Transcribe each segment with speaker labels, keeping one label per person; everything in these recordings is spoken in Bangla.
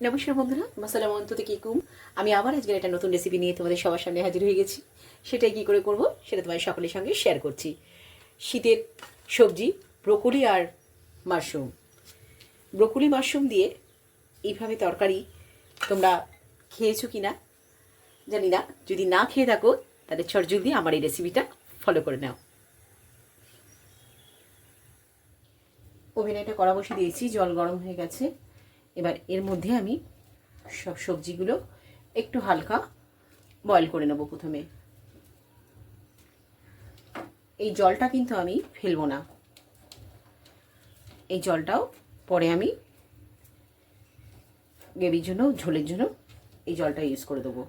Speaker 1: নমস্কার বন্ধুরা, মাসালাম অন্ততে কিকুম। আমি আবার আজকের একটা নতুন রেসিপি নিয়ে তোমাদের সবার সামনে হাজির হয়ে গেছি। সেটাই কি করে করব সেটা তোমাদের সকলের সঙ্গে শেয়ার করছি। শীতের সবজি ব্রোকলি আর মাশরুম। ব্রোকলি মাশরুম দিয়ে এইভাবে তরকারি তোমরা খেয়েছো কি না জানি না। যদি না খেয়ে থাকো তাহলে চটজলদি আমার এই রেসিপিটা ফলো করে নাও। ওভেনে একটা কড়া বসিয়ে দিয়েছি, জল গরম হয়ে গেছে। এবার এর মধ্যে আমি সব সবজিগুলো একটু হালকা বয়েল করে নেব। প্রথমে এই জলটা কিন্তু আমি ফেলবো না, এই জলটাও পরে আমি গ্রেভির জন্য, ঝোলের জন্য এই জলটা ইউজ করে দেবো।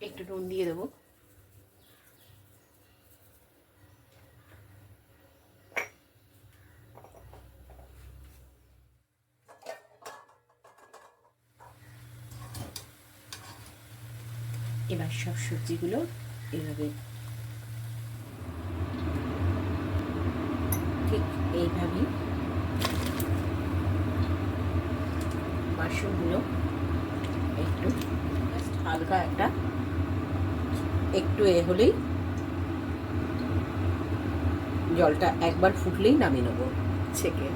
Speaker 1: একটু নুন দিয়ে দেবো। এবার সব সবজিগুলো এভাবে ঠিক এইভাবেই মাশরুমগুলো একটু হালকা একটু হলেই, জলটা একবার ফুটলেই নামিয়ে নেবো ছেঁকে।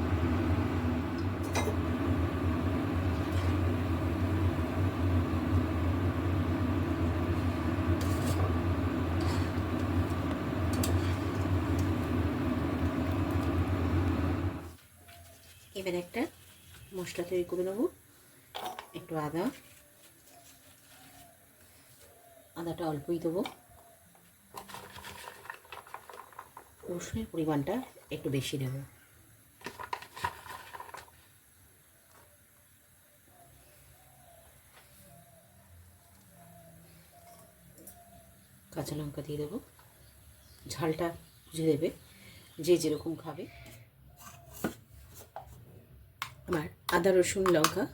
Speaker 1: এবার একটা মশলা তৈরি করে নেবো। একটু আদাটা অল্পই দেবো, রসুনের পরিমাণটা একটু বেশি দেবো। কাঁচা লঙ্কা দিয়ে দেবো, ঝালটা বুঝে দেবে যে যেরকম খাবে। আমার আদা রসুন লঙ্কা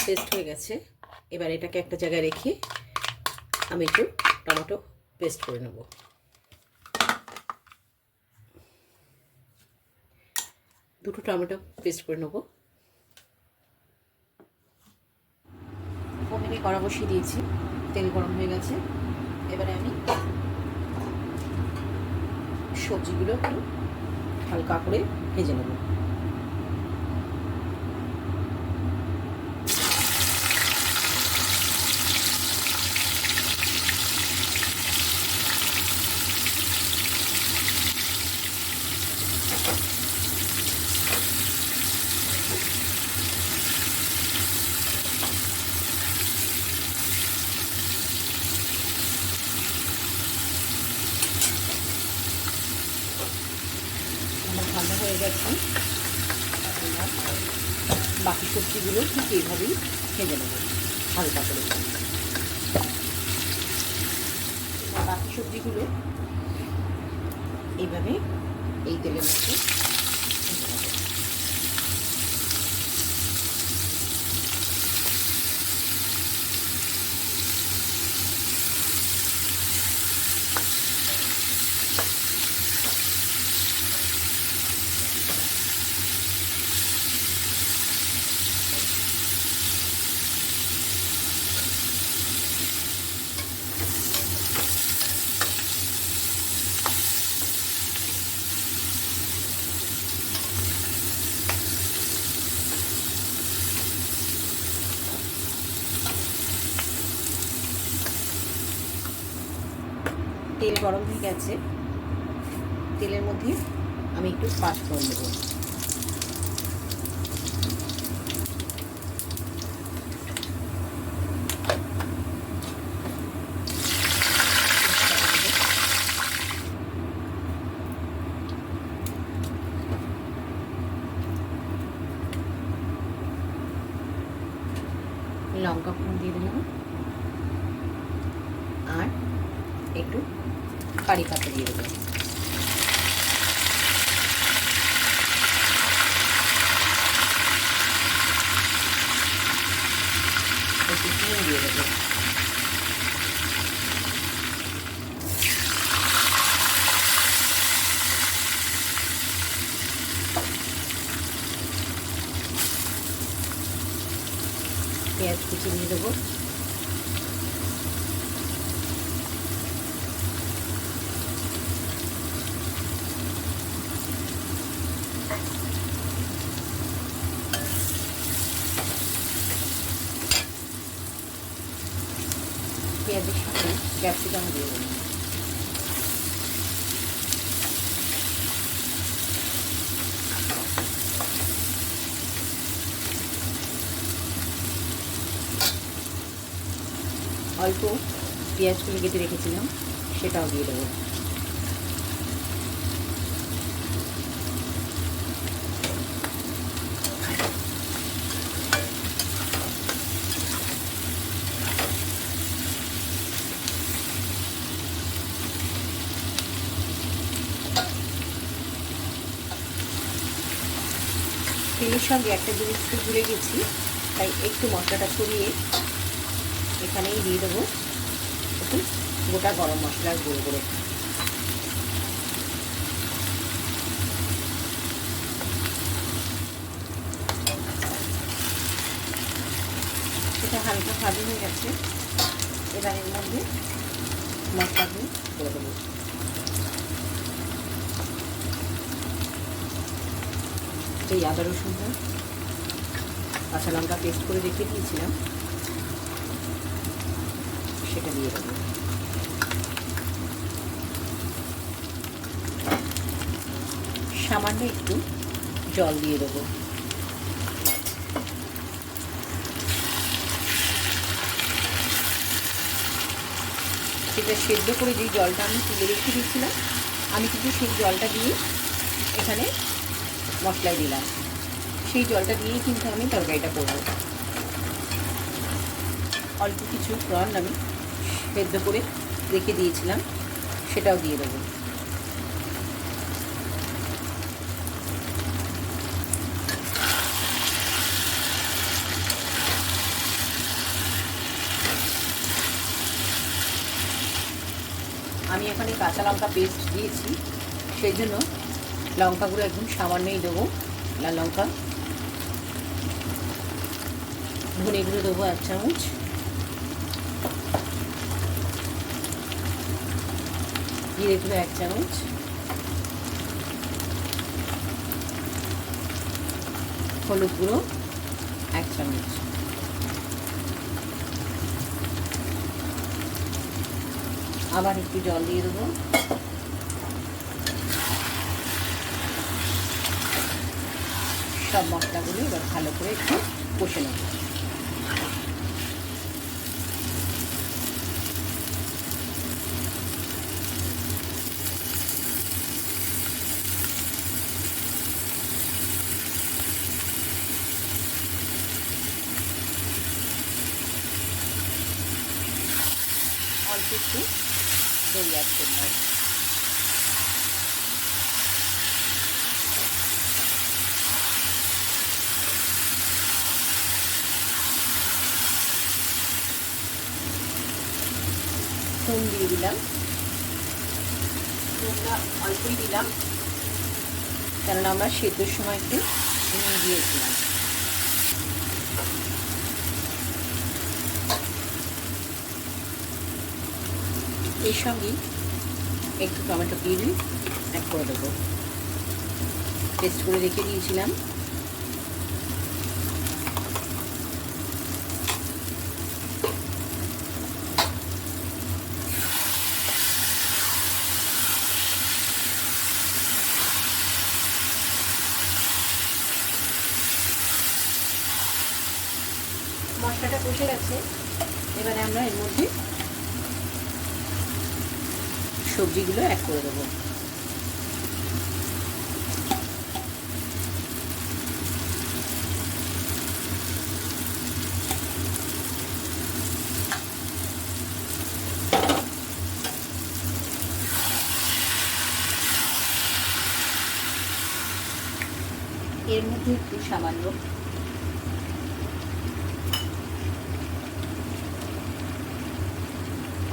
Speaker 1: পেস্ট হয়ে গেছে। এবার এটাকে একটা জায়গায় রেখে আমি একটু টমেটো পেস্ট করে নেব। দুটো টমেটো পেস্ট করে নেব। ওভেনে কড়া বসিয়ে দিয়েছি, তেল গরম হয়ে গেছে। এবারে আমি সবজিগুলো একটু হালকা করে ভেজে নেব। ঠান্ডা হয়ে গেছে। বাকি সবজিগুলো ঠিক এইভাবেই ভেজে নেব হালকা করে। বাকি সবজিগুলো এইভাবে এই তেলের মধ্যে ভেজে নেব। তেল গরম হয়ে গেছে, তেলের মধ্যে আমি একটু পাঁচফোড়ন দেবো। লঙ্কা দিয়ে দিলাম আর একটু কারি পাতা দিয়ে দেবো। একটু চিনি দিয়ে দেবো। পেঁয়াজ কুচি দিয়ে দেবো। পেঁয়াজের সাথে ক্যাপসিকাম দিয়ে দেবো। অল্প পেঁয়াজগুলো কেটে রেখেছিলাম সেটাও দিয়ে দেবো। তেলের সঙ্গে একটা জিনিস একটু ভুলে গেছি, তাই একটু মশলাটা ছড়িয়ে এখানেই দিয়ে দেবো একটু গোটা গরম মশলার গুঁড়ো করে। এটা হালকা ভাজি হয়ে গেছে, এবার এর মধ্যে মশলাগুলো করে দেবো। এই আদা রসুনটা কাঁচা লঙ্কা পেস্ট করে রেখে দিয়েছিলাম সেটা দিয়ে দেবো। সামান্য একটু জল দিয়ে দেবো। সেটা সেদ্ধ করে যেই জলটা আমি তুলে রেখে দিয়েছিলাম, আমি কিন্তু সেই জলটা দিয়ে এখানে মশলায় দিলাম। সেই জলটা দিয়েই কিন্তু আমি তরকারিটা করব। অল্প কিছু প্রন আমি সেদ্ধ করে রেখে দিয়েছিলাম সেটাও দিয়ে দেবো। আমি এখানে কাঁচা লঙ্কা পেস্ট দিয়েছি, সেই জন্য লঙ্কাগুলো একদম সামান্যই দেবো। লাল লঙ্কা, ধনে গুঁড়ো দেবো 1 চামচ, জিরে গুঁড়ো 1 চামচ, হলুদ গুঁড়ো 1 চামচ, আবার একটু জল দিয়ে দেবো। সব মশলাগুলো এবার ভালো করে একটু কষে নেব। অল্প একটু দই অ্যাড করলাম। নুন দিয়ে দিলাম, নুনটা অল্পই দিলাম কেননা আমরা সেদ্ধর সময় একটু নুন দিয়েছিলাম। এর সঙ্গে একটু টমেটো পিউরি অ্যাড করে দেবো, পেস্ট করে রেখে দিয়েছিলাম। মশলাটা কষে গেছে, এবারে আমরা এর মধ্যে সবজিগুলো অ্যাড করে দেবো। এর মধ্যে একটু সামান্য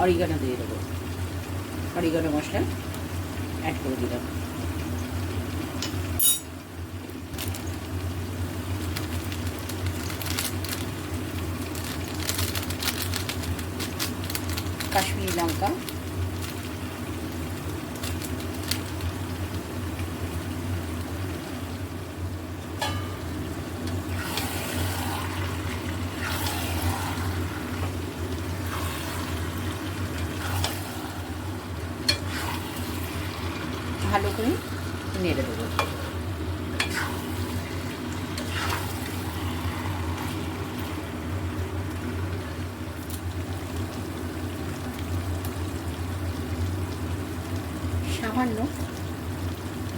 Speaker 1: অরিগানো দিয়ে দেবো। অরিগানো মশলা অ্যাড করে দিলাম। কাশ্মীরি লঙ্কা, ভালো করে নেড়ে দেবো। সামান্য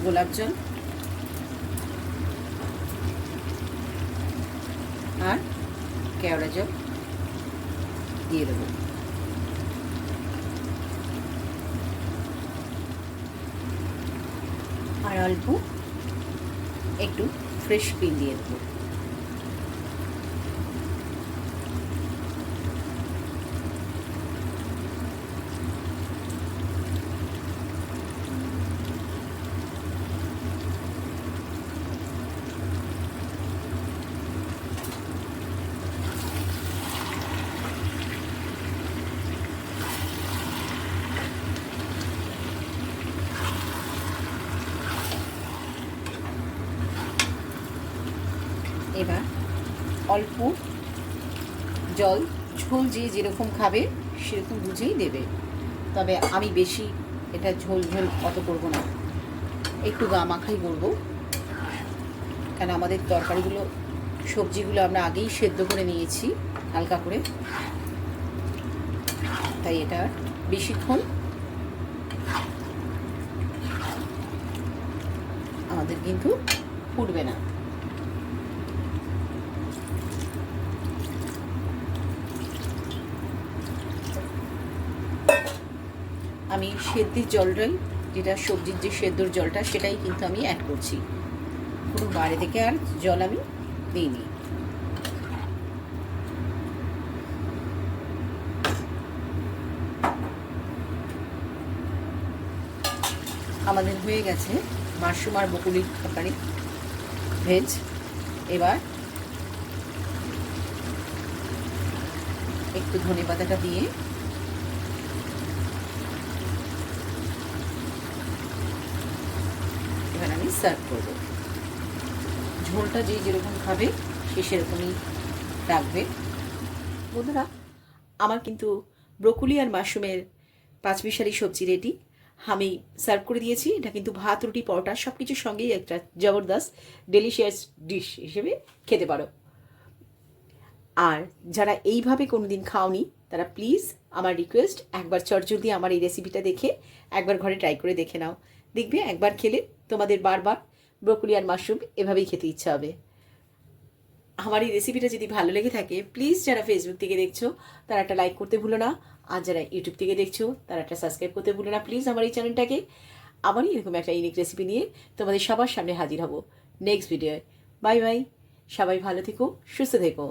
Speaker 1: গোলাপ জল আর কেওড়া জল দিয়ে দেবো। আর অল্প একটু ফ্রেশ ক্রিম দিয়ে দেবো। এবার অল্প জল, ঝোল যে যেরকম খাবে সেরকম বুঝেই দেবে। তবে আমি বেশি এটা ঝোল ঝোল অত করবো না, একটু গা মাখাই করবো, কেন আমাদের তরকারিগুলো সবজিগুলো আমরা আগেই সেদ্ধ করে নিয়েছি হালকা করে, তাই এটা বেশিক্ষণ আমাদের কিন্তু ফুটবে না। আমি সেদ্ধের জলটাই, যেটা সবজির যে সেদ্ধর জলটা সেটাই কিন্তু আমি অ্যাড করছি, কোনো বাইরে থেকে আর জল আমি দিইনি। আমাদের হয়ে গেছে মাশরুম আর বকুলির তরকারি ভেজ। এবার একটু ধনে পাতাটা দিয়ে এবার আমি সার্ভ করব। ঝোলটা যে যেরকম খাবে সে সেরকমই রাখবে। বন্ধুরা, আমার কিন্তু ব্রোকলি আর মাশরুমের পাঁচমিশালি সবজি রেডি। আমি সার্ভ করে দিয়েছি। এটা কিন্তু ভাত, রুটি, পরোটা সব কিছুর সঙ্গেই একটা জবরদস্ত ডেলিশিয়াস ডিশ হিসেবে খেতে পারো। আর যারা এইভাবে কোনো দিন খাওনি তারা প্লিজ, আমার রিকোয়েস্ট, একবার চটজলদি আমার এই রেসিপিটা দেখে একবার ঘরে ট্রাই করে দেখে নাও। দেখবে একবার খেলে তোমাদের বারবার ব্রোকলি আর মাশরুম এভাবেই খেতে ইচ্ছা হবে। আমার এই রেসিপিটা যদি ভালো লেগে থাকে প্লিজ, যারা ফেসবুক থেকে দেখছো তারা একটা লাইক করতে ভুলো না, আর যারা ইউটিউব থেকে দেখছো তারা একটা সাবস্ক্রাইব করতে ভুলো না প্লিজ আমার এই চ্যানেলটাকে। আবারই এরকম একটা ইউনিক রেসিপি নিয়ে তোমাদের সবার সামনে হাজির হব নেক্সট ভিডিওয়। বাই বাই, সবাই ভালো থেকো, সুস্থ থেকো।